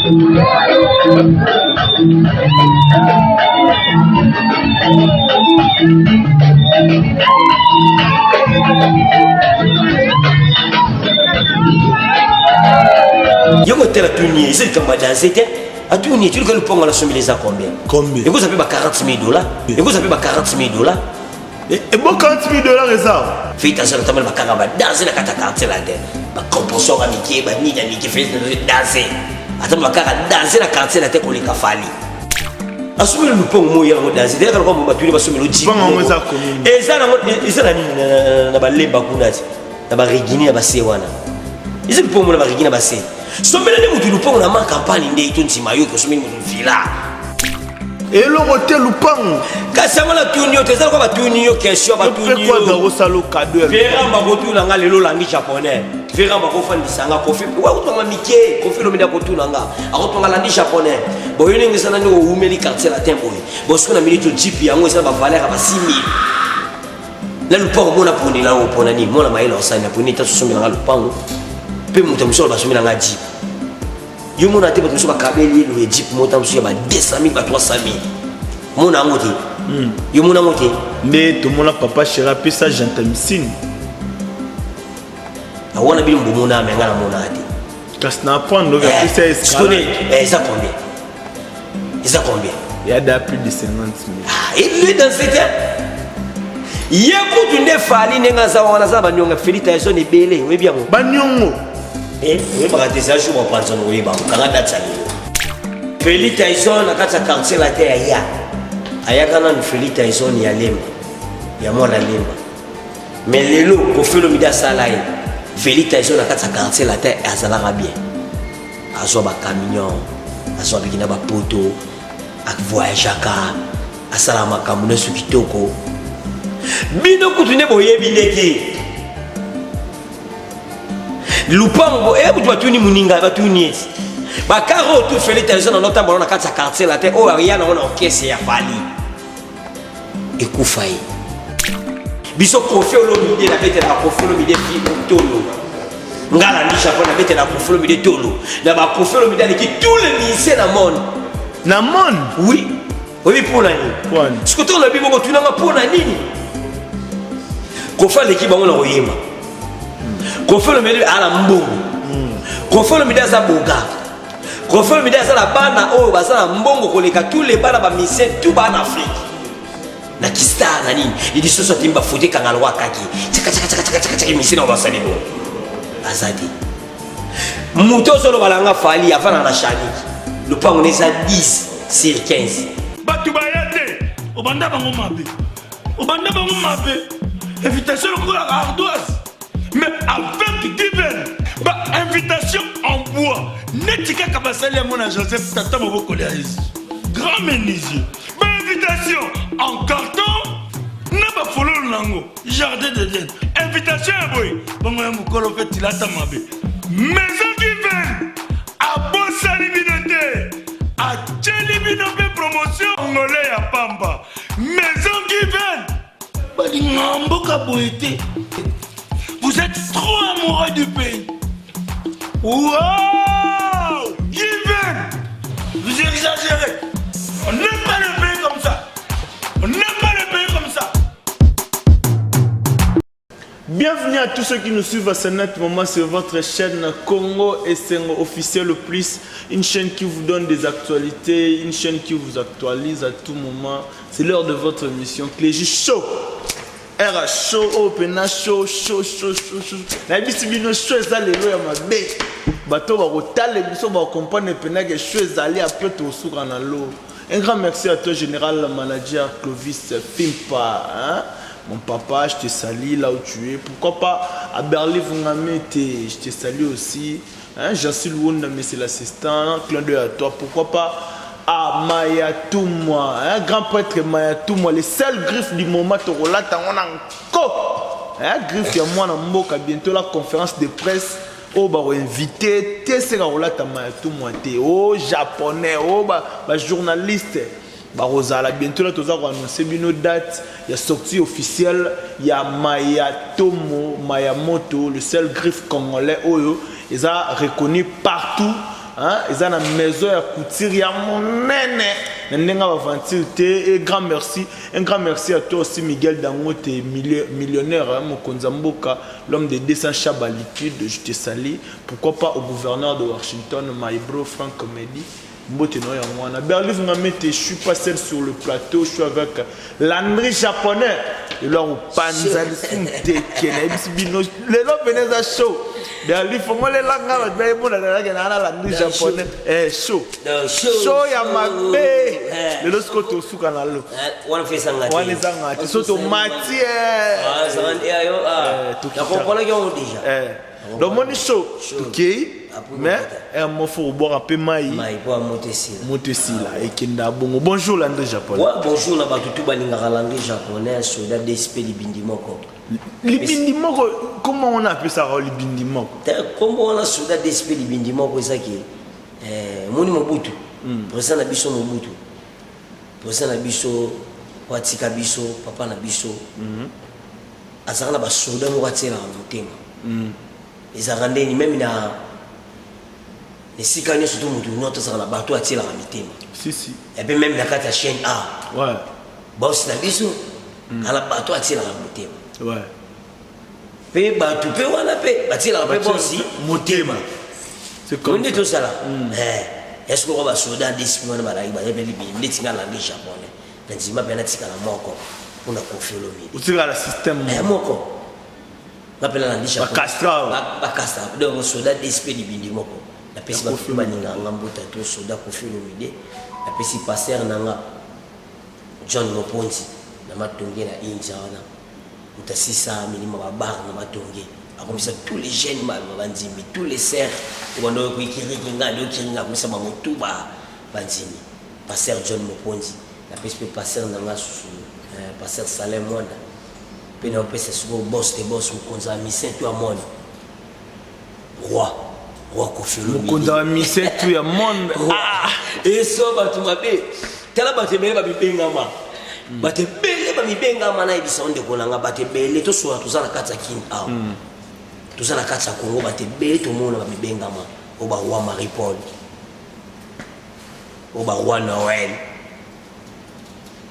Yoko tela tunier, c'est comme danser. À tunier, tu le connais pas, on a somme les a combien? Combien? Et vous avez 40 000 $. Et vous avez 40 000 $. Et bon, 40 000 $ et ça? Faites attention, notamment le caraba danser la carte la tête. Ma composition à Mickey, ma ni Mickey fait danser. Attends, ma carte danser la carte la tête qu'on les cafali. Assumez le pont moyen danser. D'ailleurs, quand on va tuer, on va assumer le jeep. Et ça, na ba lemba kunati. Na ba rigini na ba sewana. Ils le pont na ba rigini na ba se. Somme le mutu le pont na ma campagne ndé tout ntimayo ko somme mutu villa. Et le hôtel Lupang. Kasama la tunio, tu sais quoi va tunio question va tunio. Pourquoi dans le salon cadeau? Vera mba kotu na nga lelo langi japonais. Vera mba ko fandi sanga kofi. Wa ko tonga Mickey, kofi lo media kotu na nga. A ko tonga langi japonais. Bo yone ngisa na ngo umeli quartier la tempo. Bo siko na minute jeep yango esa ba valeur ba 6 000. La Lupang mona poni la o pona ni mona mailo osana poni ta susumi na Lupang. Pe mutu msolo ba sumi na nga jeep. Yo mona te ba tuso ba kabeli le jeep mota msuya ba 200 000 ba 300 000. Mona ngote. Yo mona ngote. Mais tout le monde papa chéri puis ça gentamicine. A wana bi mbo mona me ngala mona ati. Parce na prendre le puis ça escalade. Ça combien? Ça combien? Il y a plus de 50 000. Ah, il est dans cette Yeko tunde fali nenga za wana za banyonga Felita yaso ni bele, we bien. Banyongo. We ba te sa jour prendre son we ba kanga data. Felita yaso na kata quartier la terre ya. Ayakana ni Felita yaso ni ya lemba. Ya mwana lemba. Mais lelo ko felo mida sala ye. Felita yaso na kata quartier la terre azala bien. Azo ba camion, azo bikina ba poto, ak voyagaka, asala makamune su kitoko. Bino kutune boye bilete. Lupango tu batuni muninga batuni. Ba karo tu Felita yaso na nota bona kata quartier la terre o ariana ona okese ya fali. Ekufai. Biso kofelo mide la bete la kofelo mide fi tolo. Ngala ni Japon na bete la kofelo mide tolo. Na ba kofelo mide ki tous les lycées na monde. Na monde? Oui. Oui pour la nini? Pour. Ce que tu na bibo ko tunanga pour la nini? Kofelo ki bango na oyema. Kofelo mide ala mbongo. Kofelo mide za boga. Kofelo mide za la bana o basala mbongo koleka tous les bana ba mission tout ba en Afrique. Na kista na nini idi soso timba fote kangalo wakaki chaka misina obasali bo azadi muto solo balanga fali afana na shani le pango neza 10 sur 15 batu bayate obanda bango mabe invitation ko la ardoise mais avec divine ba invitation en bois netika kabasali mona Joseph tata moboko le grand menuisier ba invitation en carton n'a pas follow nango jardin de Dieu invitation boy bongo ya mukolo fait tilata mabe maison divine a bosali binote a tcheli binope promotion ngolé ya pamba maison divine bali ngamboka boité vous êtes trop amoureux du pays. Wow divine vous exagérez. On n'aime pas le pays comme ça. On n'aime pas le pays comme ça. Bienvenue à tous ceux qui nous suivent à ce net moment sur votre chaîne Congo Esengo officiel plus, une chaîne qui vous donne des actualités, une chaîne qui vous actualise à tout moment. C'est l'heure de votre émission Clégie Show. Era show, open show. La bisibino show ezali lo ya mabe. Bato ba kotale biso ba comprendre pena que show ezali après to suka na lo. Un grand merci à toi général manager Clovis Fimpa, hein? Mon papa, je te salue là où tu es. Pourquoi pas à Berlin Vungamete, je te salue aussi. Hein? J'assume Wunda, mais c'est l'assistant. Clin d'œil à toi. Pourquoi pas à Mayatouma, un grand prêtre Mayatouma, le seul griffe du moment, tu relates en encore. Un griffe, il y a moi, bientôt la conférence de presse. Oh, bah, invité, t'es ce relate à Mayatouma, t'es oh, japonais, oh, bah, journaliste. Bah, Rosala, bientôt là, tu vas annoncer une date. Il y a sortie officielle, il y a Mayamoto, le seul griffe congolais, oh, ils ont reconnu partout. ils ont une maison à couture, il y a mon nene. Et grand merci à toi aussi Miguel Dangote, millionnaire, Mokonzamboka, l'homme des 200 chats à liquide, je te salue. Pourquoi pas au gouverneur de Washington, my bro Frank Comedy. Berlin, je suis pas seul sur le plateau, je suis avec Landry japonais. Et là, on panza le l'homme venait à chaud. Berlin, il faut que les langues, mais bon, Landry japonais. Chaud. Chaud, il y a ma bé. Le l'autre côté au souk en allo. On fait ça. On les a ngati. Surtout matière. Ah, ça va dire, tu comprends déjà. Donc, mon chaud. Ok. Mais il faut boire un peu maï. Bonjour Landry japonais. Bonjour na batutu balingaka Landry japonais soldat d'SP libindimoko. Libindimoko, comment on appelle ça libindimoko? Comment on a soldat d'SP libindimoko ça qui moni Mobutu. Président na biso Mobutu. Président na biso watika biso papa na biso. Azaka na ba soldat mo watela motema. Ezarande ni même na et si quand il y a surtout notre ça la bateau à tirer la mitime. Si. Et puis même la carte à chaîne A. Ouais. Bon c'est la biso. À la bateau à tirer la mitime. Ouais. Puis bateau peut on appelle tirer la paix aussi motema. C'est comme tout ça là. Est-ce qu'on va soldat discipline na bala iba ebe libi nditinga la ngi japonais. Nzima bena tika la moko pour na confier le midi. Ou tira le système moko. M'appelle la ngi japonais. Ba castra. Donc soldat d'esprit libindi moko. La pesi ba fuma ninga ngambota to soda ko filo mide la pesi passer nanga John Moponzi na matonge na inja wana utasisa milima ba bar na matonge akomisa tous les jeunes banzimi tous les serfs ondo ko ikiriki ngado kinga komisa ba mutuba banzimi passer John Moponzi la pesi passer nanga susu passer Salem Mwanda pe na pesi suko boss de boss mukonza mi saint to amone roi Kofilo Mokonza mise tout ya monde. Et ça batu mabe tala batu bele ba bibengama batu bele ba bibengama na ibisa onde konanga batu bele to so to zala katsa kin a to zala katsa Kongo batu bele to mona ba bibengama oba roi Marie Paul oba roi Noël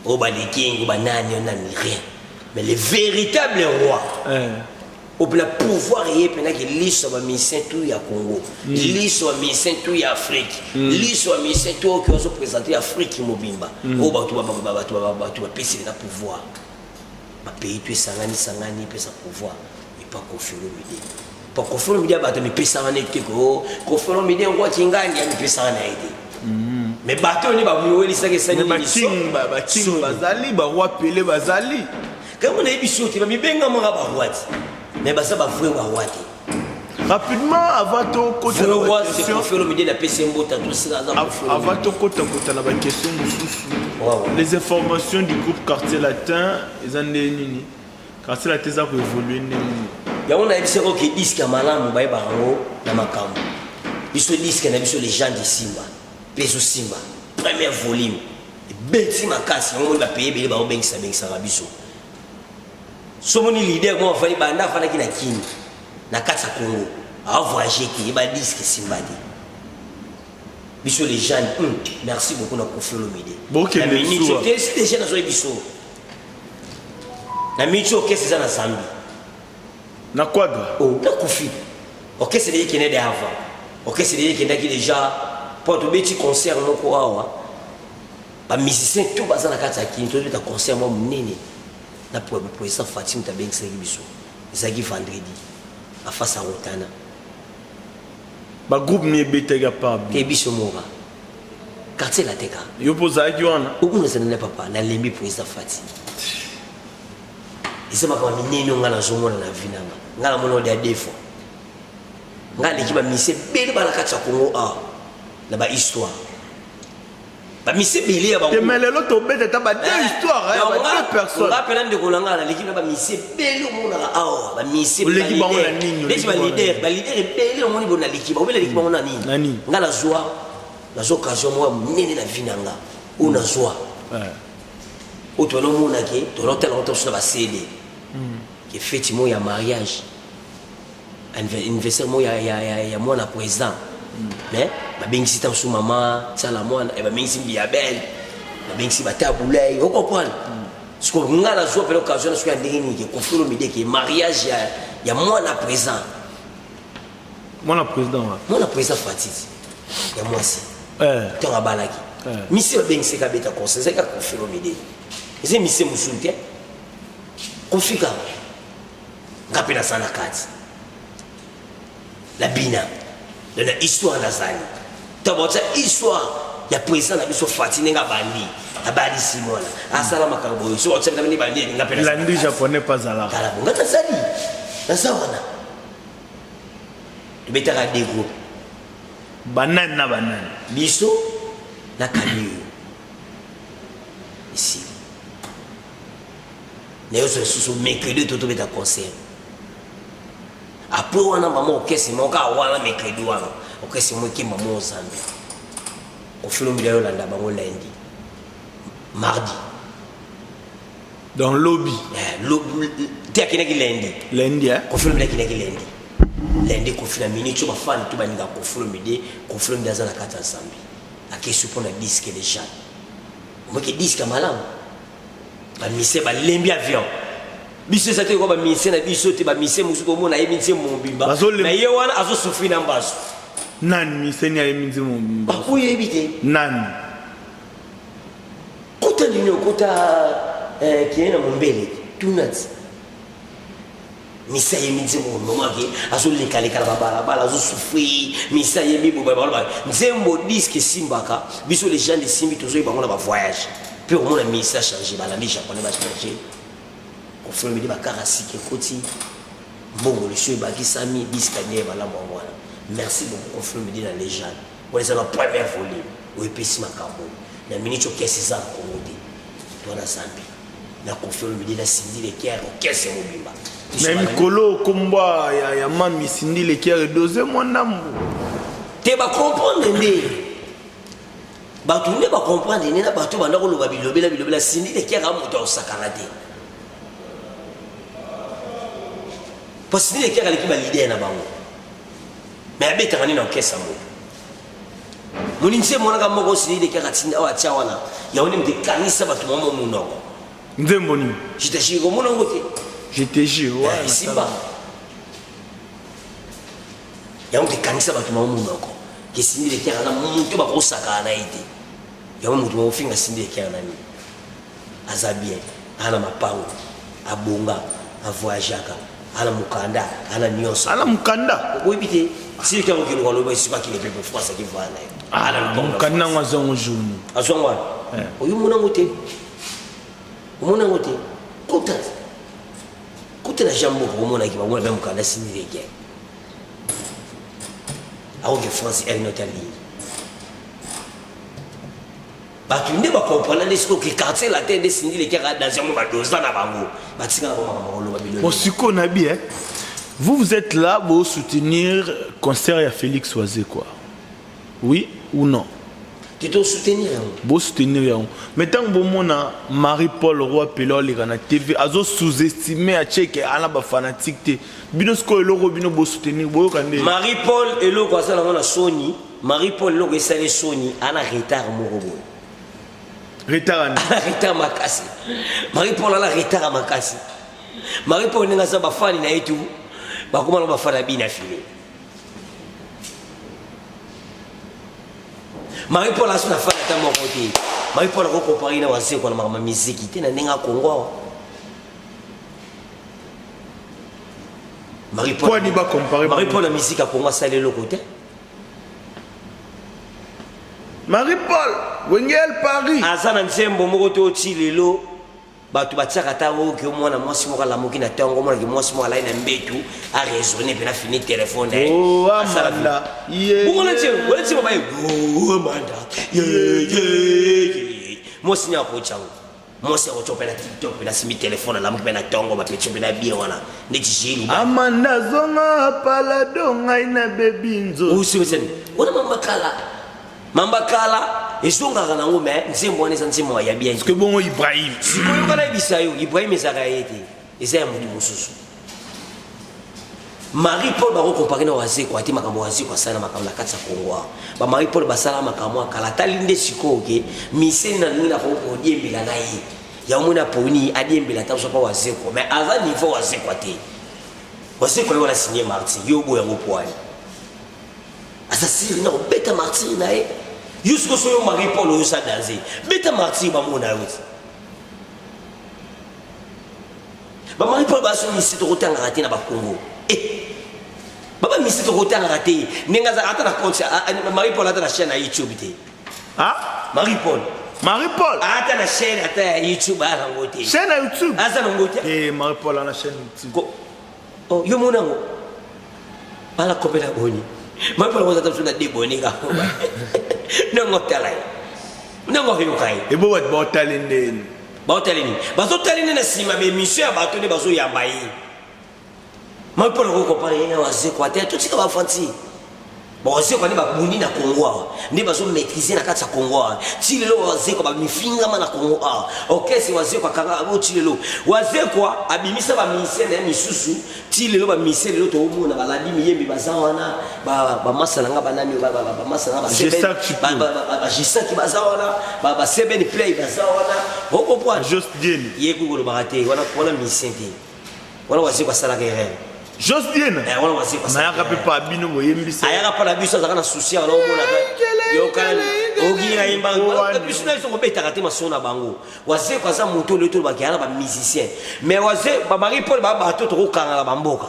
oba les kings oba nani on n'a rien mais les véritables rois au pouvoir et pendant que l'issue va mission tout ya Congo l'issue va mission tout ya Afrique l'issue va mission tout qui va se présenter Afrique mobimba au ba tu va passer le pouvoir ba pays tu sangani pesa pouvoir mais pas Kofilo Mide pas Kofilo Mide ba te me pesa na te ko Kofilo Mide ngwa kingani ya me pesa na ide mais bato ni ba muweli sake sani ba king bazali ba roi Pelé bazali comme on a biso te ba mi benga mo ga ba roi mais bah ça va vrai roi. Rapidement avant ton côté le roi c'est pour faire le milieu de la PC Mbota tout ça avant ton côté la question les informations du groupe Quartier Latin ils ont nini Quartier Latin ça peut évoluer nini ya on a dit que disque malamu ba bango na makambo biso disque na biso les gens de Simba peso Simba premier volume beti makasi on va payer bele ba obengisa biso somoni leader mo fali banda fana kina kini na katsa Congo a voyager qui ba disque Simbadi biso les gens merci beaucoup na Kofilo Mide la minute c'est déjà na zo biso na minute que c'est ça na Zambi na quadra na Kofi OK c'est déjà qui n'est d'avant OK c'est déjà qui n'est déjà pour to beti concert moko awa ba musicien tout baza na katsa kini to beta concert mo munene na pour ça Fatim ta bien c'est biso ezaki vendredi à face à Rotana ba groupe ni betega pa ke biso mora quartier la teka yo poza ki wana ukuna sana papa na lembi pour ça Fatim isema kwa minene ngana zomona na vinanga ngala mono de defo ngale ki ba mise bele bala katsa Kongo na ba histoire ba mise bele ya ba mais le lot obete ta ba deux histoires ba deux personnes rappela ndeko na ngala l'équipe ba mise bele mona ba mise l'équipe ba ona nini ba leader bele moni bona l'équipe ba l'équipe ona nini ngala zoa la occasion moi nene na vinanga ona zoa o to no mona ke to l'hôtel on sur ba CD qui fait mo ya mariage anniversaire mo ya moi na président mais babengisi ta sous maman sala mwana e babengisi biabel babengisi batabulay vous comprenez ce qu'on a la joie pour l'occasion de se faire des conflit au milieu qui mariage il y a moins à présent moi président Fatih il y a moi aussi tu as balaki monsieur babengisi ka beta conseil c'est ka conflit au milieu c'est monsieur musulté conflit ka ngapela sana kati la bina de la histoire d'Azali. D'abord, cette histoire, il y a présent la mission Fatine Ngabandi, à Bali Simona, à Salama Karbo, sur le thème de Bandi, l'Andi japonais pas à la. Kalabonga Tazali, la Sawana. Le bétara des groupes. Banane na banane. Bisso, la Kaliu. Ici. Néo se sous mercredi tout est à concert. Après on a maman okesi moka wana mercredi wana okesi moki maman Zambie au film de Yolanda bango lundi mardi dans lobby te akina ki lundi au film de akina ki lundi ko film minute ba fan to baninga ko film de azana kata Zambie akesi pour la disque les gens moi qui disque malamu ba mise ba lembi avion biso sa te ko ba mise na biso te ba mise musuko mo na yeminze mo bimba na ye wana azo souffrir na mbaso nan mise ni yeminze mo bimba ba ko yebite nan kota ni kota kiena mo mbele tunat mise yeminze mo mama ke azo lekale kala bala azo souffrir mise yemi bo ba nzembo disque simbaka biso les gens de simbi tozo ba ngona ba voyage puis au moins la mise a changé ba la japonais ba changer au fur et à mesure bakarasi ke koti bongo le show baki sami biskanye bala mwana merci beaucoup au fur et à mesure la légende pour les la première volume au epesi makambo na minute kesi za komodi to na sambi na au fur et à mesure la sindi les cœurs au kesi mobimba même kolo komba ya mami sindi les cœurs deuxième mwanambu te ba comprendre ndé bato nde ba comprendre ndé na bato banda ko loba bilobela sindi les cœurs amoto sakana te. Parce que les gens qui ont l'idée, mais ils ont une enquête. Mon initié, mon ami, mon aussi, les gens qui ont Tchawana, il y a un des canis à battre mon nom. Ndemboni. J'étais chez mon nom. J'étais chez moi. Ici bas. Il y a un des canis à battre mon nom. Qui signe les gens qui ont monté ma grosse sakana été. Il y a un mot qui a signé les gens qui ont Azabien, Anna Mapao, Abonga, Avoyajaka. Ala mukanda ala nyonso ala mukanda oui bité si tu as aucune rôle bah c'est pas qu'il est peu France qui va là ala mukanda ngazongo jaune azongwa oyu muna ngote kuta na jambo ko mona ki ba mona mukanda sini leke awo que France est notre ligne ba tu ne pas comprendre les ce que quartier la tête de sini leke dans un moment doza na bango batika Mosiko Nabi, vous êtes là pour soutenir concert à Félix Oisé quoi? Oui ou non? Tu dois soutenir. Vous soutenir. Mais tant que vous Marie-Paul Roy Pelor les gana TV, azo sous-estimé à checker à la fanatique. Binosko eloko bino bo soutenir boyo kande. Marie-Paul eloko asala na Sony, Marie-Paul eloko esale Sony ana retard morobo. Retard makasi. Marie-Paul ala retard makasi. Marie-Paul ninga sa bafani na yetu bakoma na bafana bina file. Marie-Paul asuna fana ta moko te. Marie-Paul ko comparer na wase ko na mama musique te na ninga Kongo. Marie-Paul quoi ni ba comparer Marie-Paul la musique à Kongo sale le côté. Marie-Paul Wengel Paris azana nsembo moko to chilelo batu batsaka tawo ke mwana mwasi moko la moki na tango mwana ke mwasi moko la ina mbetu a raisonner pe na fini téléphone oh amanda ye bongo ntie wala ntie babaye oh amanda ye mwasi nya ko chango mwasi ko chopela TikTok pe na simi téléphone la moki pe na tango ba pe chopela bien wana ne tijeli amanda zonga palado ngai na bebinzo usiweseni wana Mambakala et son gars nango mais nzembo wana nzembo ya bien. Parce que bon Ibrahim. Si ko yokala bisayo Ibrahim ezaka été. Eza ya mutu mususu. Marie-Paul baro comparé na wazé quoi te makambo wazé quoi ça na makambo la katsa Kongo ba Marie-Paul basala makambo kala talinde siko ke mise na nina ko diembela na yi ya mona poni adiembela ta so pa wazé quoi mais avant niveau wazé quoi te wazé quoi wala signé martyr yo boya ngopoani assassin na beta martyr na e yusko so yo Marie-Paul yo sa danser beta martyr ba mona yo ba Marie-Paul ba so mise to rotanga raté na ba Congo Baba misi to côté en raté. Nenga za ata na compte Marie-Paul ata na chaîne à YouTube té. Ah? Marie-Paul. Marie-Paul. Ata na chaîne ata YouTube à ngoté. Chaîne à YouTube. Asa ngoté. Eh Marie-Paul na chaîne YouTube. Oh yo monango. Bala kopela boni. Marie-Paul ko ata suna de boni ka. Nango talai. Nango hiyo kai. E bo wat bo talinde. Ba talinde. Ba so talinde na sima be mission ba to ne ba so yambai. Marie-Paul ko comparé na wazé quoi te tout ce que va fanti bon wazé quoi ni ba buni na Congo ni ba so maîtriser na kata Congo ti lelo wazé quoi ba mifinga na Congo OK c'est wazé quoi kanga bo ti lelo wazé quoi abimisa ba ministère na misusu ti lelo ba ministère lelo to mo na ba ladi miyembi bazawana ba masalanga banani ba masalanga ba seben ba jisa ki bazawana ba seben play bazawana boko point juste bien yeko ko lo baraté wana ministère wana wazé quoi sala guerre Just bien. On va voir ça. Na yaka pe pa bino mo yembisa. Ayaka pa la biso za kana souci ala omona ta. Yo kana ogira imba. Biso na so beta kate masona bango. Waze kwa za moto le to ba kiana ba musicien. Mais waze ba Marie-Paul ba ba to to kanga ba mboka.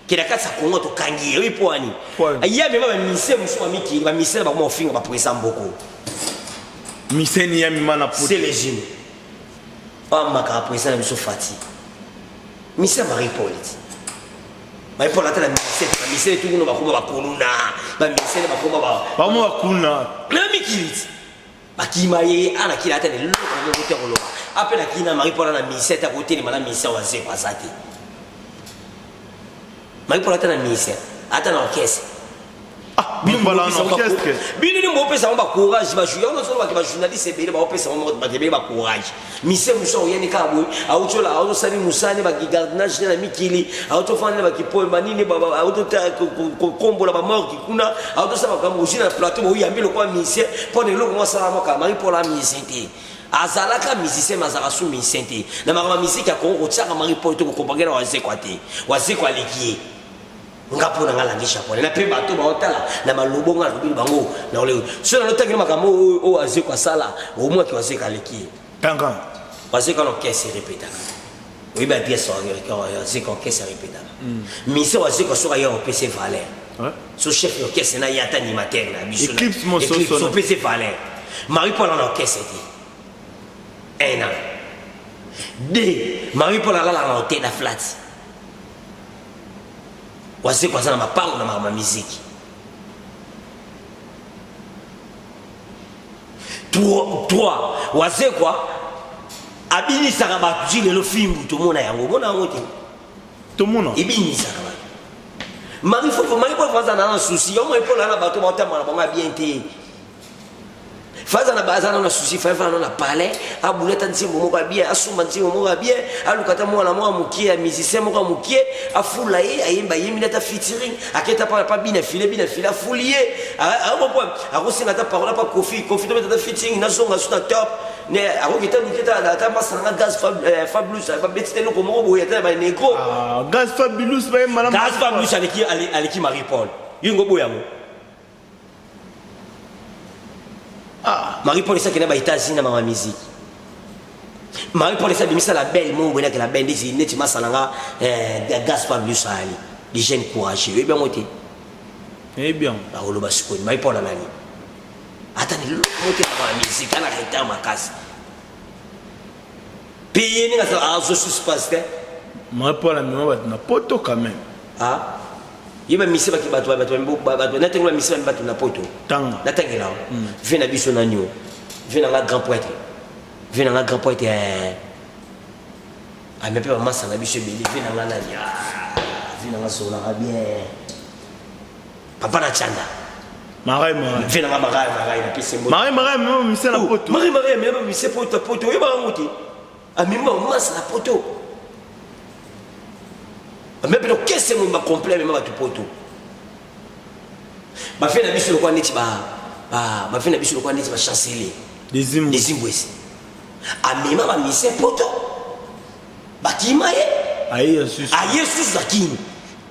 Kila kasa Kongo to kangi yo ipoani. Aya me ba musicien muso miki ba musicien ba mo finga ba presa mboko. Musicien ya mi mana poto. C'est légime. Ba maka presa na biso fati. Musicien Marie-Paul. Marie-Paul a la mise tout le monde va ba koluna ba mise ba komba ba mo kuna na mikiliti bakimaye ana kila ata le loko mo bote ko lo apela kina Marie-Paul na mise ta côté ni mana mise wa ze pasate Marie-Paul ata na mise ata na orchestre bino bala na orchestre bino ni mo pesa ba courage ba jouer on so ba journaliste bele ba pesa mo ba tebe ba courage mise muso yeni ka boy auto la auto sali musane ba gardnage na mikili auto fane ba kipo manini ba auto ta kombo la ba mort ki kuna auto sa ba kambo jina plateau bo yambi lo kwa mise pone lo mo sala mo ka Marie-Paul a mise te azalaka musicien mazaka su mise te na ma musique ya Congo tsaka Marie-Paul to ko kompagera wa ze kwate wa ze kwa lekie ngapo na ngalangisha pone na pe bato ba otala na malobo nga lobi bango na ole so na lotangi makambo o aze kwa sala o mo ki wase kaleki tanga wase ka no kese répéta oui ba pièce on c'est qu'on kese répéta mais c'est wase ko so ya o PC Valère so chef de orchestre na yata animateur na biso Eclipse mo so PC Valère Marie-Paul en orchestre un an deux Marie-Paul la la hôtel la flat wase kwa sana mapango na mama muziki toi wase kwa abini saka ba jile lo fimbu to mona yango mona ngote to mona ibini saka ba Marie-Paul faza na souci yo Marie-Paul na bato ba tamana ba bien te faza na bazana na souci faza na palais abuleta ntimbo moko bien asuma ntimbo moko bien alukata mwana mwa mukie musicien moko mukie afula ye ayemba yemina ta featuring aketa pa bina file fulier a bon akosinga ta parole pa kofi to ta featuring na zonga suna top ne akokita niketa ta masanga gaz fabulous ba betite loko moko boya ta ba negro gaz fabulous ba malama gaz fabulous aleki Marie-Paul yingo boya mo Marie-Paul ça qui n'a pas été assis dans ma musique Marie-Paul ça bimisa la belle mon bonheur que la belle dit net ma salanga gaz fabulous ali des jeunes courageux et bien monté eh bien ba olo basiko Marie-Paul nani atani monté dans ma musique ana reta ma casse payer ni ça je suis passé Marie-Paul a mis na poto quand même yeba mise baki bato na tengola mise bato na poto tanga na tangela vena biso na nyo vena nga grand poète a me pe massa na biso beli vena nga nani vena nga sola bien papa na chanda marai vena nga marai na pese mbo marai me mise na poto marai me mise poto yeba ngote a mimba massa na poto même peut qu'est-ce que moi complet même ba tout poto ba fait na biso le quoi neti ba fait na biso le quoi neti ba chancelier des Zimbabwe amema ba mise poto ba kimaye aye sous zakini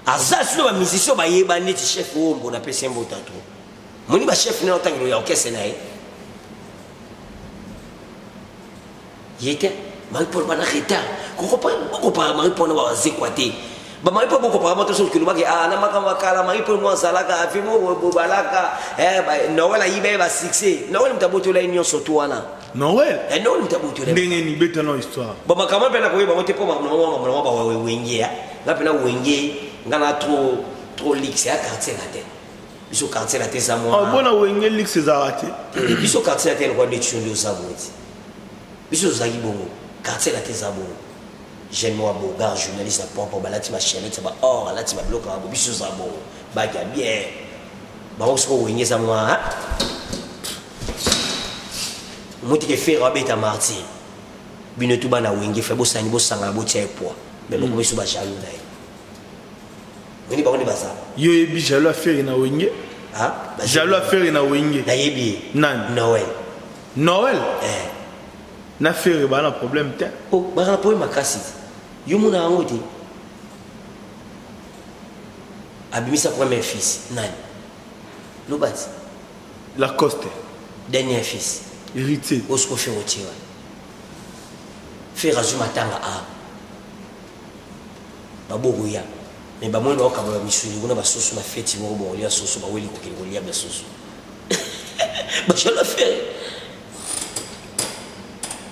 aza sino ba musicien ba yeba neti chef ombo na pese mbota to moni ba chef na otangiro ya orchestre na yete Marie-Paul bana retard ko pa Marie-Paul na ba zekwate ba Marie-Paul ko pa moto so kilo baki na makala Marie-Paul mo salaka afimo bobalaka ba Noël yibe ba succès Noël mtaboto la union surtout wana Noël Noël mtaboto la ndenge ni beta no histoire ba makama pena ko ba mote po ba wenge ya na pena wenge ngana trop lix ya quartier la tête biso quartier la tête ça moi bona wenge lix ezarate biso quartier la tête ko de tchondo za boti biso zaki bongo quartier la tête za bongo j'aime moi bogar journaliste pour balati ma chaîne ça ba or là tu vas bloquer ba biso za bongo ba ya bien ba on se wenge ça moi moti ke faire abeta marti bino tu bana wenge fe bo sani bo sanga bo tia poa mais bo biso ba jalo na Moni ba on baza. Yo ebi jalo affaire na wenge. Ah, jalo affaire na wenge. Na yebi. Nan. Noël. Na affaire ba na problème te. Oh, ba na problème makasi. Yo mona ngoti. Abimisa premier fils, Nan. Lobati. Lacoste. Dernier fils. Héritier. Osko fait retirer. Fait razuma tanga a. Babogoya. Mais ba moi ba kabala misuli kuna ba soso na feti mo bo ya soso ba weli ko ke ya ba soso ba jalo faire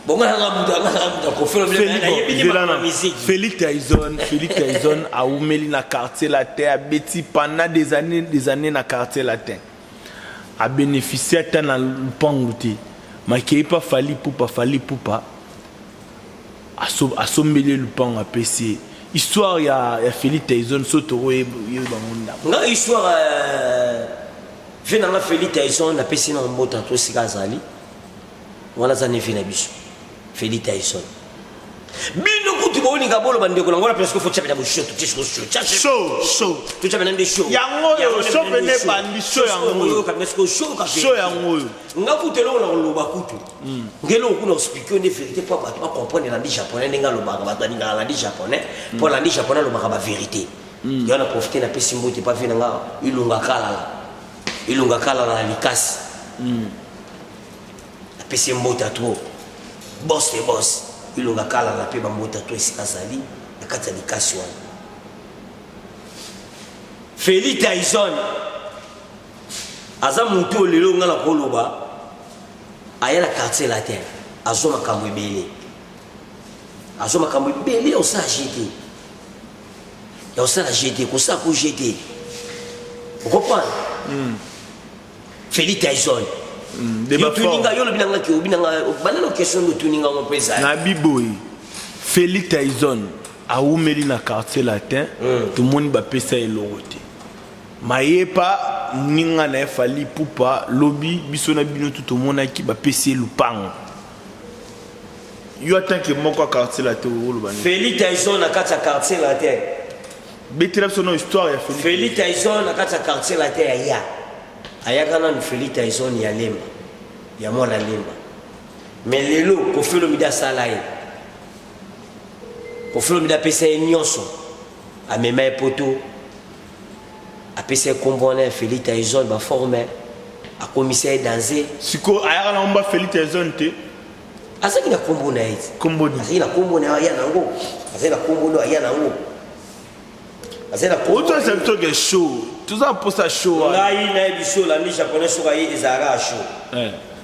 bon nga ko faire le musique Félix Tyson a oumeli na quartier latin a beti pendant des années na quartier latin a bénéficié tant na lupanguti ma qui pas fali poupa a sommeli lupang a PC histoire ya Félix Tyson sotoro e bangonda nga histoire venanga Félix Tyson na pesi na mbota to sikazali wana zane vina biso Félix Tyson bino kuti boni ngabolo bandeko ngona presque faut chapela show show tu chapela ndi show yango show bene bandi show yango ka presque show yango ngakutelo na loba kutu ngelo kuna expliquer ne vérité pour pas comprendre la japonais ninga loba ba ninga la japonais pour la japonais loba ba vérité yana profiter na pesi mbote pas vina nga ilunga kala na likasi na pesi mbote trop boss ilunga kala na pe ba mbote trop isikazali na kati ya likasi wana Félix Tyson aza mutu lelo ngala koloba aya na quartier latin azo makambo ebele au sa jeté ya au sa jeté ko sa ko jeté vous comprenez Félix Tyson yo tuninga yo lobinanga ki obinanga banana question de tuninga mo pesa na biboy Félix Tyson a oumeli na quartier latin tout le monde ba pesa elorote mayepa ninga na fali pupa lobby biso na bino tout le monde qui ba pesa lupango yo attend que moko quartier latin o Félix Tyson na kati quartier latin betela son histoire ya Félix Tyson na kati quartier latin aya kana ni Félix Tyson ya lemba ya mwana lemba mais lelo ko felo mida salaye ko felo mida pesa nyonso a mema poto a pesa convoner Félix Tyson ba former a commissaire danger siko aya kana omba Félix Tyson te asaki na kombo na iti kombo ni asaki na kombo na ya nango asaki na kombo no ya nango asaki na kombo auto c'est plutôt que show tout ça pour ça show ngai na biso la ni japonais so kai ezara show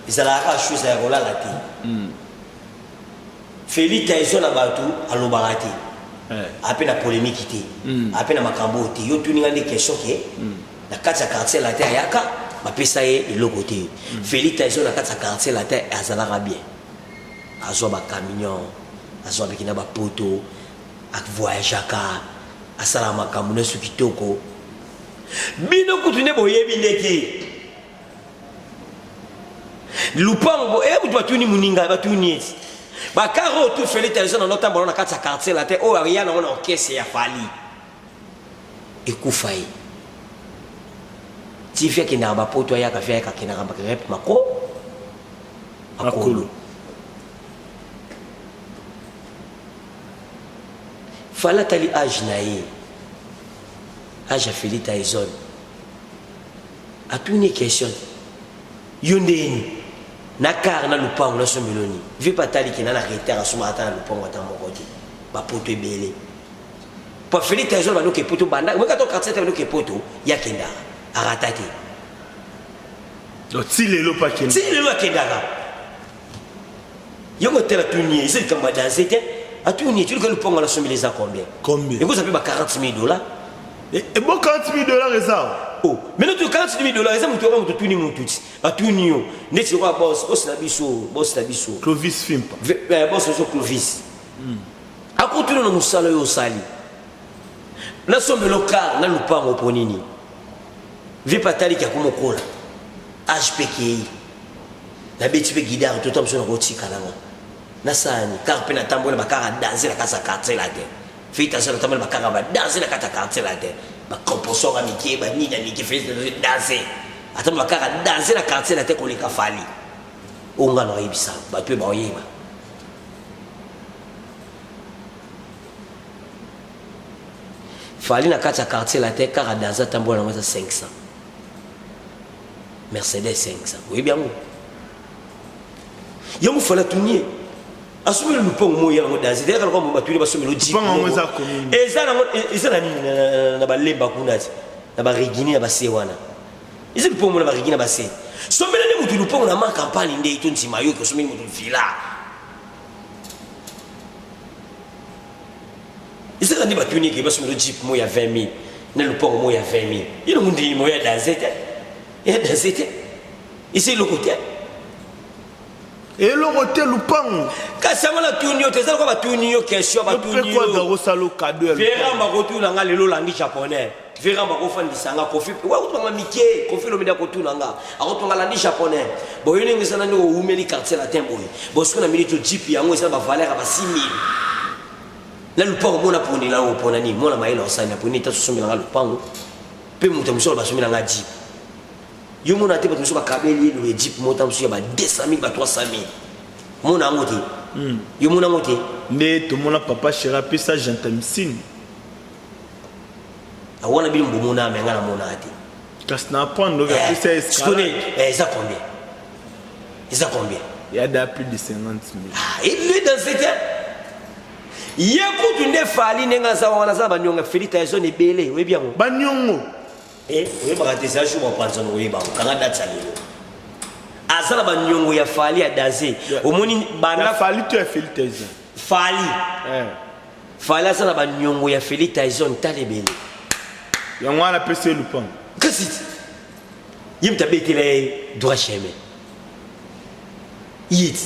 ezara show za rola la te Félix Tyson na batu alobaka te ape na polémique te ape na makambo te yo tuninga ndi question ke na kati ya quartier la te ayaka bapesa ye eloko te Félix Tyson na kati ya quartier la te azalaka bien azwa ba camion azwa bikina ba poto ak voyageaka asala makambo na sukitoko bino kutune boyebi ndeki lupango butu batuni muninga batuni eti bakaro tu Félix Tyson na nota bona kati ya quartier la te o ariana ona orchestre ya fali ekufa ye ti fi akendaka bapoto ayaka fi ayaka akendaka bakrep makolo fali atali age na ye age ya Feli Tyson atuni question yo ndeni na kar na lupango na sombeloni vi patali kina na retard asuma ata na lupango ata moko te bapoto ebele po Feli Tyson baloke poto banda mo kato quartier baloke poto ya kenda arata te donc si lelo pa kenda si lelo akendaka yo motela tuni c'est comme dans c'était atuni tu le lupango na sombeleza combien et vous avez ba $40,000 et bon $40,000 ça. Oh, mais nous $40,000, ça nous tourne tout ni tout. À tout nio, n'est ce pas boss na biso. Clovis Fimpa. Boss so Clovis. A continuer no musala yo sali. Na sombe local na lupango ponini. Vi patali ka kumokola. HPK. Na beti be guidar tout homme sur roti kalanga. Na sani, car pe na tambola bakara danser la casa quartier la terre. Fita ça tambola bakara ba danser la casa quartier la terre. Ba composor amitié ba ni fait danser attends bakara danser la quartier la tête ko leka fali onga no yebisa ba tu ba oyeba fali na kata quartier la tête car danser tambola na 500 Mercedes 500 oui bien mo yo mo fala tunier asumi le pont mo ya mo danser dès que ko mo batuli ba somi lo jipo eza na ba lemba kunati na ba rigini na ba sewana eza le pont mo na ba rigini na ba se somela ne mutu le pont na ma campagne ndé to ntima yo ko somi mutu villa eza ka ndi batuni ke ba somi lo jipo mo ya 20,000 na le pont mo ya 20,000 ino mundi mo ya danser ici le côté et le hôtel Lupang kasama la tunio teza ko ba tunio question ba tunio quoi dans salo cadeau vera ba ko tuna nga lelo langi japonais vera ba ko fandisa nga kofi wa ko tuma mike kofi lo media ko tuna nga ako tonga langi japonais bo yene ngisana ni o umeli quartier la tembo bo siko na minute jeep yango esa ba valeur ba 6,000 la Lupang mona poni la o pona ni mona maila osana poni ta susumila nga Lupang pe mutamso ba sumila nga jeep yo mona te bato ba kabeli le jeep mota msuya ba 200,000 ba 300,000 mona ngote yo mona ngote ne to mona papa chéra pesa jantamsine awana bili mbomona amenga na mona ate kasna prendre le pesa escalade ça combien il y a de plus de 50,000 ah il est dans cette yekutu nde fali nenga za wana za banyonga Feli Tyson ebele we bien banyongo oui, je vais vous prendre son oui, azala banyongo ya fali ya danser omoni bana fali tu as Feli Tyson fali azala banyongo ya Feli Tyson talebele yango ala pese Lupang kasi yim tabetele droit chemin yit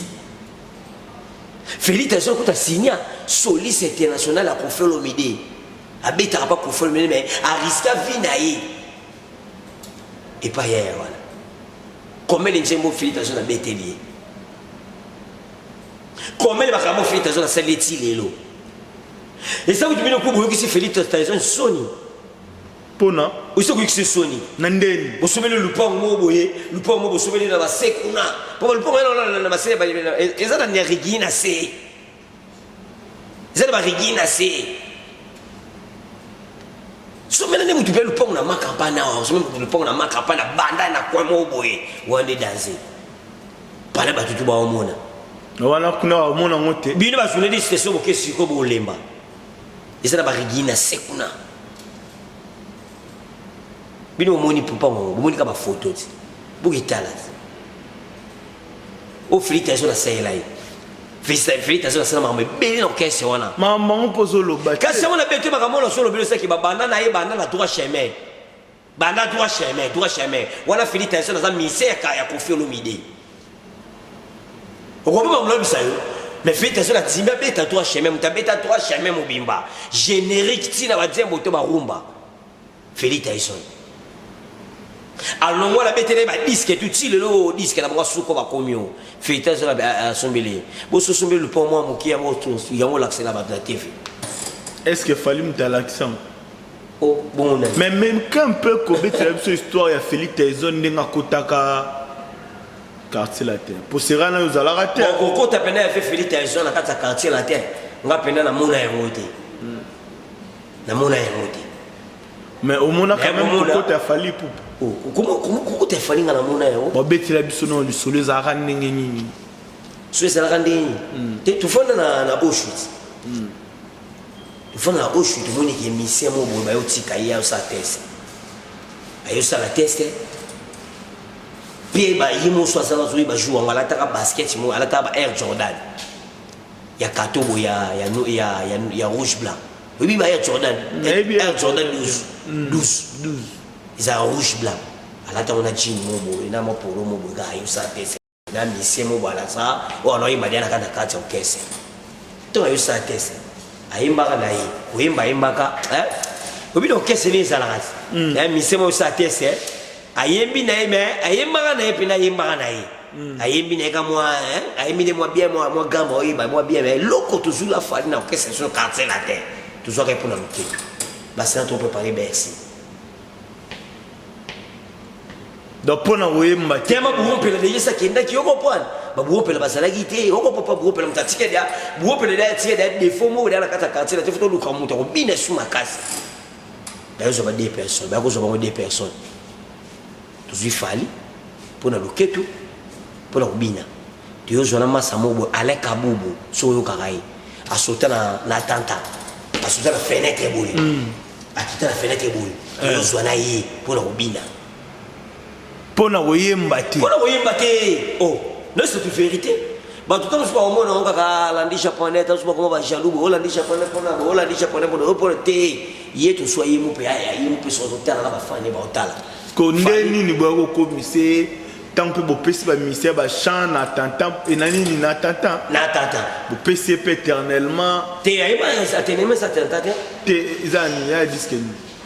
Feli Tyson ko ta signa Solis international a Koffi Olomide abeta pas Koffi Olomide mais a risqué vie na ye et pas hier voilà comment les gens Feli Tyson a bételier comment les bakamo Feli Tyson a saleti lelo et ça vous dites ko boyo ki Feli Tyson soni pona oso ko ki soni nandeni bo somele Lupang mo boye Lupang mo bo somele na ba sekuna po Lupang na ba se ba ezana ni rigina se ezana ba rigina se so maintenant vous devez le pont na makapana so même le pont na makapana banda na kwa mo boye wande danser pala ba tutu ba omona no wana kuna omona ngote bino ba journée de station bo kesi ko bo lemba esa ba rigina sekuna bino moni pupa mo moni ka ba photo ti bu gitala o Feli Tyson na sailai Feli Tyson na mama beli no kesi wana mama on pozo lo ba kasi wana bete ba kamona solo belo saki ba banda na ye banda na droit chemin wana Feli Tyson na za miseka ya Koffi Olomide okoba mlo bisayo mais Feli Tyson na timba beta droit chemin mutabeta droit chemin mobimba générique tina ba dembo to ba rumba Feli Tyson alongo la betele ba disque tout ti lelo disque na bwasuko ba komio Feli Tyson a sombele bo so sombele le pont moi moki ya moto yango l'accès là ba TV est-ce que fali muta l'accent Oh, bon. Mais même quand un peu Kobe, tu as vu cette histoire, il y a Félix Tyson, il y a Kotaka, quartier la terre. Pour ces gens-là, ils ont la terre. Bon, quand tu as fait Félix Tyson, dans le quartier la terre, on a peine dans mon aéroté. Dans mon aéroté. Mais au monde, quand même, pourquoi tu as fallu pour. Comment tu as fallu dans mon aéroté? Bon, tu as vu son nom, le soleil, ça a rendu. Soleil, ça a rendu. Tu fais dans Auschwitz. Tu fais dans Auschwitz, tu vois qu'il y a mis ces mots, il y a sa test. Il y a sa test. Puis il y a des gens qui jouent en basket, il y a Air Jordan. Il y a Kato, il y a Rouge Blanc. Oui, il y a Air Jordan. Air Jordan 12. Ils ont Rouge Blanc. Il y a un jean, il y a un polo, il y a sa test. Il y a mis ces mots, il y a ça. Il y a un carte en caisse. Tu as eu sa test. Aïmbaka naï, Ouimba Imbaka, Obi donc qu'est-ce que c'est ça là? Mais c'est moi ça teste. Aïmbi naï mais Aïmbaka naï puis Aïmbaka naï. Aïmbi naï comme moi, Aïmbi moi bien moi gamme moi bien mais loko toujours la famille na qu'est-ce que c'est quartier la terre. Toujours répondre à l'autre. Bah c'est un trop préparé merci. Donc pour nous Ouimba. Tellement pour rompre les ça qui est comprendre. Babuope la basala gite oko papa buope la mtatike dia buope la tie da défaut mo da la kata kati la tefuto luka muto ko bina su makasi da zo ba deux personnes ba ko zo ba deux personnes tuzi fali pona luketu pona kubina tu zo na masa mo ale kabubu so yo karai asota na tanta asota na fenêtre boule akita na fenêtre boule tu zo na yi pona kubina pona Ouimba te oh. Non, c'est une vérité. Bah, tout le temps, je parle au monde, on a l'andi japonais, je parle comment on va jaloux, on l'andi japonais pour la, on l'andi japonais pour le reporter. Il est tout soit il peut sur le terrain là, faire des battales. Condé ni boire commissaire, tant que vous pèsez le ministère, bah chant n'attend et nani ni n'attend. Vous pèsez éternellement. T'es aïe, ça t'aime ça t'attend. T'es zani, ya disque.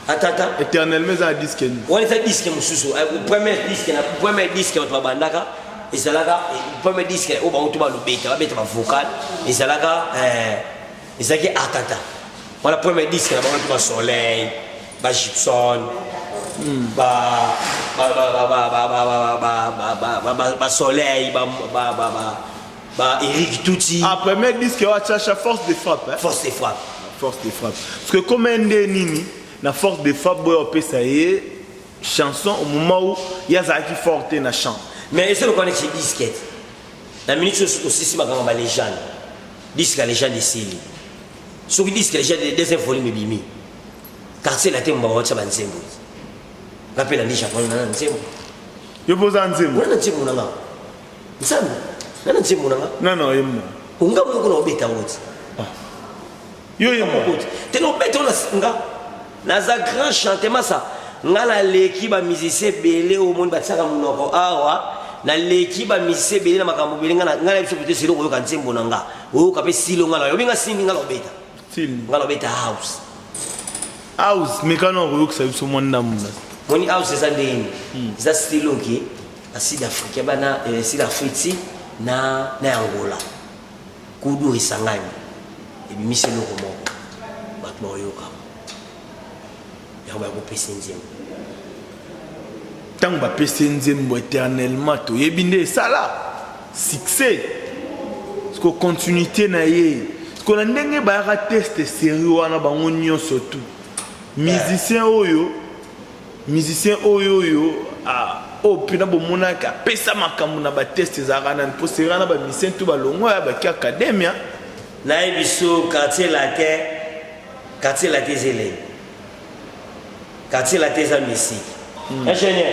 Attends. Éternellement ça disque. On est fait disque mon sous. Premier disque on va bandaka. Et c'est là que le premier disque, on va le bêta, on va mettre ma vocal. Et c'est là que c'est Atata. Le premier disque, on va mettre Soleil, Gibson, Soleil, Eric Touti. Le premier disque, on va chercher force de frappe. Force de frappe. Force de frappe. Parce que comme un nini, la force de frappe, on peut ça y est, chanson au moment où il y a ça qui forte dans le chant. Mais est-ce que vous connaissez les disquettes? La minute sur aussi, c'est ma légende. Disque à légende de Sili. Sur le disque, les gens des infolis me bimi. Car c'est la thème, on va faire un zémo. Rappelez la niche, on a un zémo. Je pose un zémo. On a un zémo. On a un zémo. Non, non, il on a un bêta. Yo, tu n'as pas de grand chantement ça. Ngala l'équipe a musicien belé au monde batsaka munoko awa na l'équipe a musicien belé na makambo belé ngala biso peut-être silo ko kanzembo nanga o kape silo ngala yo binga singi ngala obeta ngala obeta house mais quand on regarde ça biso monna muna moni house ça ndeni za stilo ki asida afrique bana sida afrique na Angola kudu isangani e bimiselo ko moko batmo yoka tant que pèse nzembo éternellement to yebinde ça là succès parce que continuité na ye parce que ndenge ba ra test sérieux wana bango nyonso tout musicien oyo ah o pina bo monaka pesa makambo na ba test za kana po sera na ba musicien tout ba longo ya ba ki academia na ebiso quartier la zélé quartier la thèse à Messi. Ingénieur,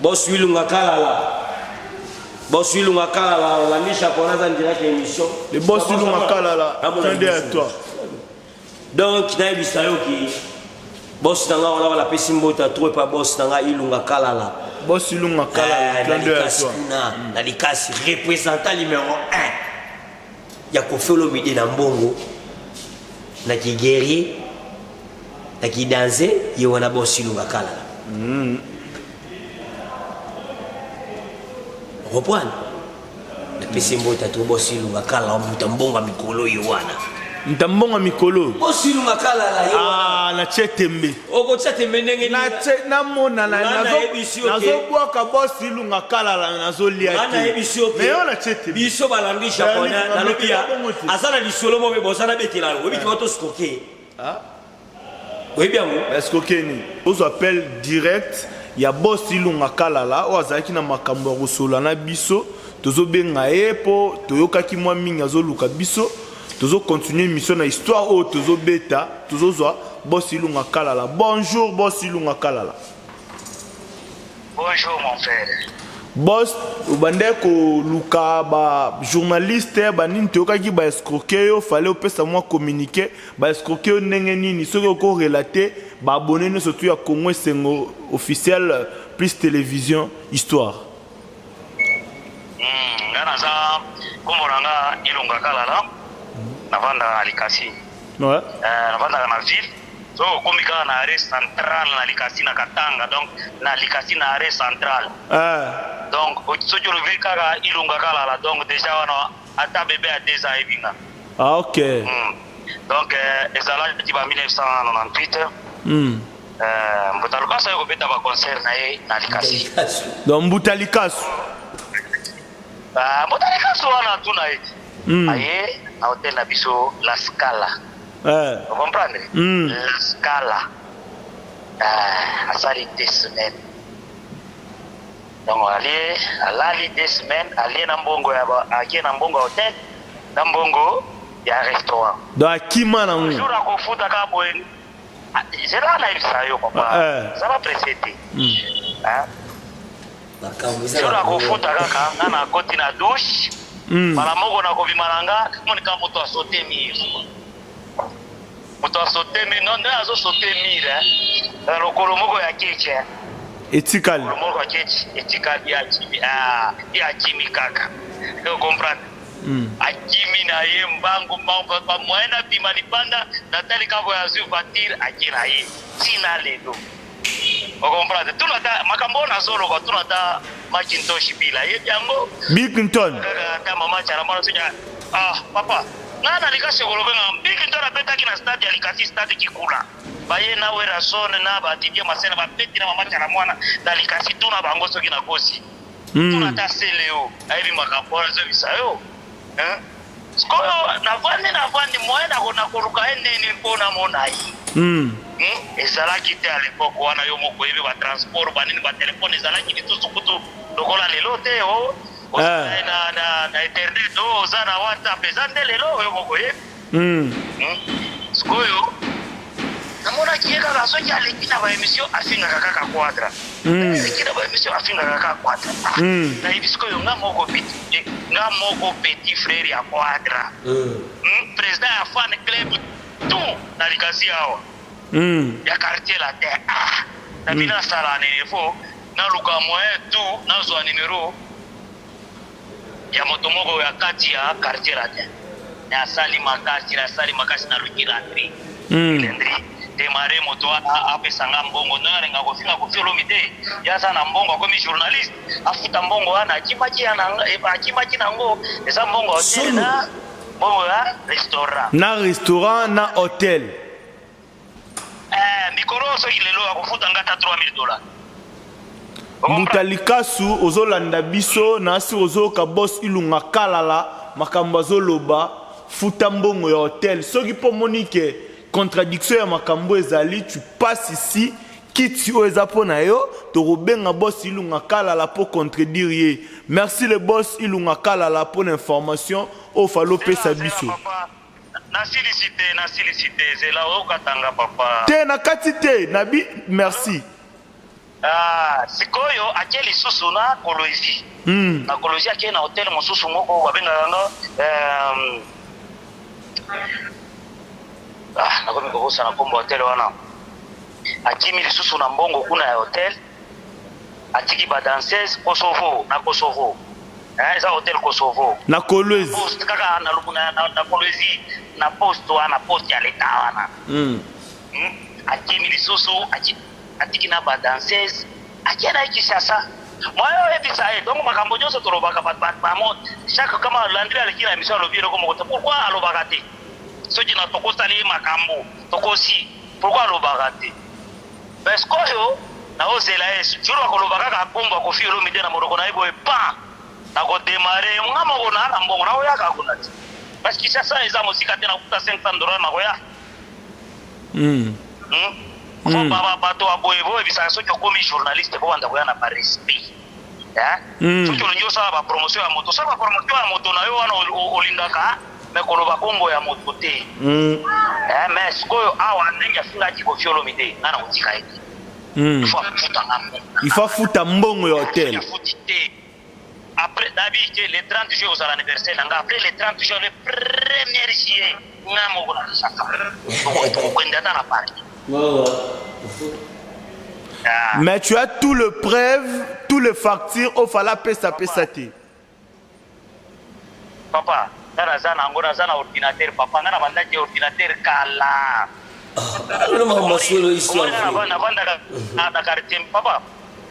boss Wilunga Kalala. Boss Wilunga Kalala, la niche japonaise en direct l'émission. Le boss Wilunga Kalala, attendez à toi. Donc, il y a des gens qui. Boss Nanga, on a la pessimbo, tu as trouvé pas boss Nanga, Ilunga Kalala. Boss Wilunga Kalala, attendez à toi. Dans les cas, représentant numéro 1. Il y a Kofelo Midi Nambongo. Il y a qui guérit. Qui dansait, il y a un boss Ilunga Kalala. Reprendre. Le pessimbo, tu as trouvé boss Ilunga Kalala, on bout un bon à Mikolo Yowana. Ntambonga mikolo. Bosilu makalala yo. Ah, na chetembe. Oko chetembe ndenge ni. Na mona nazo boka bosilu ngakalala nazo lia. Ana ebisio ke. Mais on a chetembe. Biso balandi japonais na lobia. Azana lisolo mo be bosana betela. Webi ki bato skoke. Ah. Oui bien vous. Est-ce que ni? On appelle direct. Ya bosilu ngakalala o azaki na makambo rosola na biso. Tozo benga epo toyoka ki mwa minga zo luka biso. Tozo continuer mission na histoire o tozo beta tozo zwa boss ilunga kalala. Bonjour boss ilunga kalala. Bonjour mon frère. Boss ubande ko luka ba journaliste ba nini toyoka ki ba escroquer yo fallait opesa moi communiquer ba escroquer ndenge nini soki ko relater ba abonné no surtout ya Congo Sengo officiel plus télévision histoire. Ngana za komoranga ilunga kalala. Navanda alikasi. Ouais. Navanda na ville. So komika na arrêt central na alikasi na Katanga donc na alikasi na arrêt central. Donc so je le kaka ilunga kalala donc déjà wana ata bébé a déjà ebinga. Ah OK. Donc ezala ti ba 1998. Mbutalukasa yoko beta ba concert na alikasi. Donc Mbutalikasu. Mbutalikasu wana tuna aye a hotel na biso La Scala. Vous comprenez? La Scala. Asali 2 semaines. Donc alali 2 semaines, ali na mbongo ya akie na mbongo hotel, na mbongo ya restaurant. Donc akima na ngo. Jour akofuta ka boen. Zela na ibisayo papa. Ça va précéder. Jour akofuta kaka na koti na douche. Mala moko na kobimananga monika moto asote mir. Moto asote mir non azo sote mir lokolo moko ya keche. Etikali. Lokolo moko ya keche etikali ya chimi kaka. Vous comprenez? Akimi na ye mbangu pa moena bima lipanda natali kavo ya zu vatir akira ye sina ledo. Vous comprenez? Tout nata makambo na solo kwa tout nata Macintosh bila ye jango Bickinton ta mama chara mwana sunya papa nana likase golobenga Bickinton apeta kina stade ya likasi stade kikula baye na wera sone na batibia masena bapeti na mama chara mwana na likasi tuna bango soki na kosi tuna ta seleo aibi makambo zo bisayo skoyo navandi moena kona koruka ende ni mpona monai ezalaki te à l'époque wana yo moko yebe ba transport banini ba telefone ezalaki bitusu kutu lokola lelo te na internet ozana WhatsApp ezande lelo yo moko ye skoyo namona kieka ka soki aleki na ba émission afingaka kaka quadra aleki na ba émission afingaka kaka quadra na ibisko yo nga moko petit frère ya quadra président ya fan club tout na likasi awa ya quartier la terre na bina sala nefo na luka moyen tout na zo numéro ya moto moko ya kati ya quartier la terre ya sali makasi na luki landri landri démarrer moto apesanga mbongo ndarenga kofika kofilo mite ya sana mbongo komi journaliste afuta mbongo ana akimaki nango esa mbongo hotel na mbongo ya restaurant na hotel mikoro so ilelo akufuta ngata $3000. Mbutalikasu ozolanda biso na si ozoka boss ilunga kalala makambo azoloba futa mbongo ya hotel soki po monike contradiction ya makambo ezali tu passes ici kiti o ezapo na yo to robenga boss ilunga kalala pour contredire ye. Merci le boss ilunga kalala pour l'information au falo pesa biso. Na silicité zela o katanga papa. Te na katite nabi merci. Sikoyo akeli susu na kolozi. Na kolozi akena hotel mosusu moko babenga nga nakomi kokosa na kombo hotel wana. Akimi lisusu na mbongo kuna ya hotel. Atiki ba danseuse Kosovo na Kosovo. Eza hotel Kosovo. Na Kolwezi. Post kaka na lubuna na Kolwezi na post wana post ya leta wana. Akimi lisusu atiki na ba danseuse akiana ikishasa. Moyo ebisa donc makambo nyonso tolobaka ba chaque kama landri alikila mission lobiro ko moko pourquoi alobaka te. soki na tokosali ye makambo tokosi pourquoi alobaka te parce que oyo naozela ye jour akolobaka kaka kombo akofi olomide na monoko na ye boye pa nakodemare nga moko na na mbongo nakoyaka kuna te parce que sasa eza mosika te nakuta $500 nakoya bato aboyeboye bisaka soki okomi journaliste po banda koya na barespect soki olingi osala bapromotion ya moto osala bapromotion ya moto na yo wana olingaka me koloba kombo ya moto te mais sikoyo awa ndenge afingaki Koffi Olomide nga na kotika ete il faut futa mbongo ya hotel après d'habitude les 30 jours aux anniversaire nanga après les 30 jours le premier juillet nga moko na saka kwenda na party. Mais tu as tout le preuve, tout le facture au fala pesa te. Papa, ngana zana ngona zana ordinateur papa ngana banda ke ordinateur kala. Ono mamasolo histoire. Na vanda na quartier papa.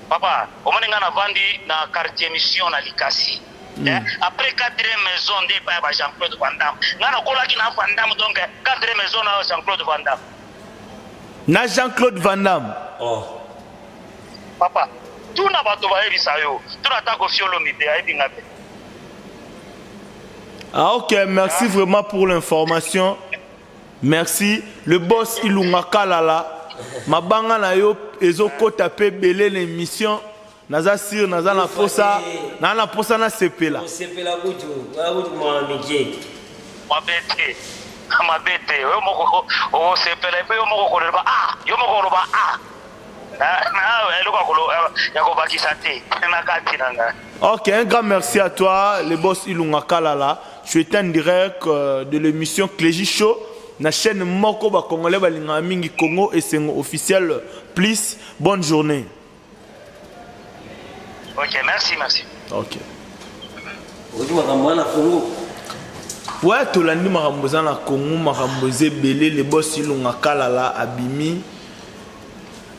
Papa, omone ngana vandi na quartier mission na Likasi. Après 4 maisons de pa Jean-Claude Van Damme. Ngana kola ki na Van Damme donc 4 maisons na Jean-Claude Van Damme. Na Jean-Claude Van Damme. Oh. Papa, tout na bato ba ebisa yo. Tout na ta Koffi Olomide ayebi ngabe. Ah ok, merci vraiment pour l'information. Merci. Le boss Ilunga Kalala. Mabanga na yo ezoko taper belé l'émission. Naza sir naza na posa na sepela. Sepela kutu, kutu mwamike. Mabete. Mabete. Yo moko o sepela pe yo moko koloba ah, yo moko koloba ah. Ok, un grand merci à toi, le boss Ilunga Kalala. Je suis en direct de l'émission Cléji Show. La chaîne Moko ba Congolais balinga mingi Congo et c'est officiel. Please, bonne journée. Ok, merci. Ok. Ouais, tu l'as dit, Maramboza na Congo, Marambozé Belé, le boss Ilunga Kalala Abimi.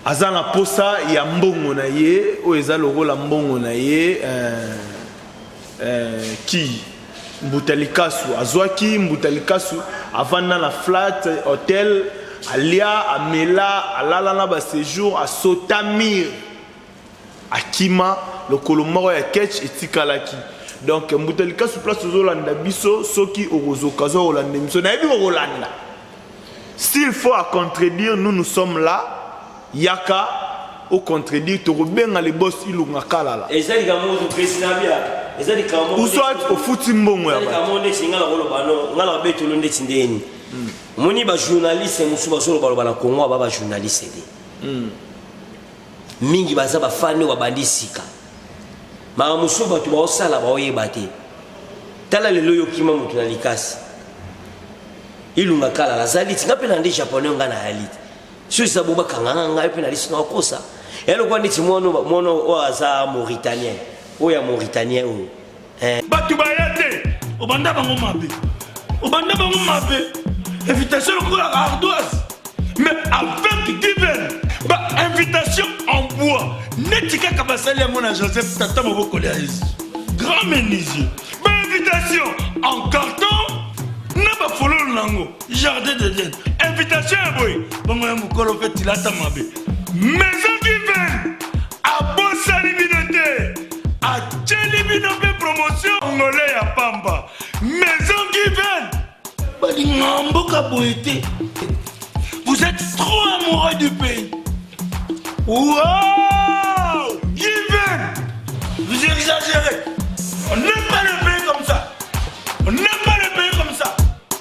Azana posa ya mbongo na ye o eza lokola mbongo na ye ki Mbutalikasu azwaki Mbutalikasu avanda na flat hotel alia amela alala na ba séjour a Sotamir akima lokolo moko ya ketch etikalaki donc Mbutalikasu place ozolanda biso soki okozoka zo olanda biso na yebi okolanda s'il faut à contredire nous sommes là. Yaka au contredire to benga le boss Ilunga Kalala. Ezali kamoto président bia. Ezali kamoto. Uswat au futi mbongo ya. Ezali kamoto singala kolobano, ngala beto londe tindeni. Moni ba journaliste musuba solo baloba na Congo ba journaliste de. Mingi baza ba fani wa bandisika. Ma musuba tu ba osala ba oyeba te. Tala lelo yokima mutu na Likasi. Ilunga Kalala zali tingape na ndi japonais ngana halite. Si ça boba kanganga et puis na liste na kosa elo kwa nditi mono oaza mauritanien oya mauritanien o batu bayate obanda bango mabe invitation au ardoise mais avec divine ba invitation en bois netika kabasali mona Joseph Tata Moboko Léaïs grand menuisier ba invitation en carton na ba follow nango jardin de Dieu invitation boy bongo ya mukolo fait tilata mabe maison divine a bosali binote a tcheli binote promotion congolais ya pamba maison divine bali ngamboka boité vous êtes trop amoureux du pays wow divine vous exagérez on n'aime pas le pays comme ça on n'aime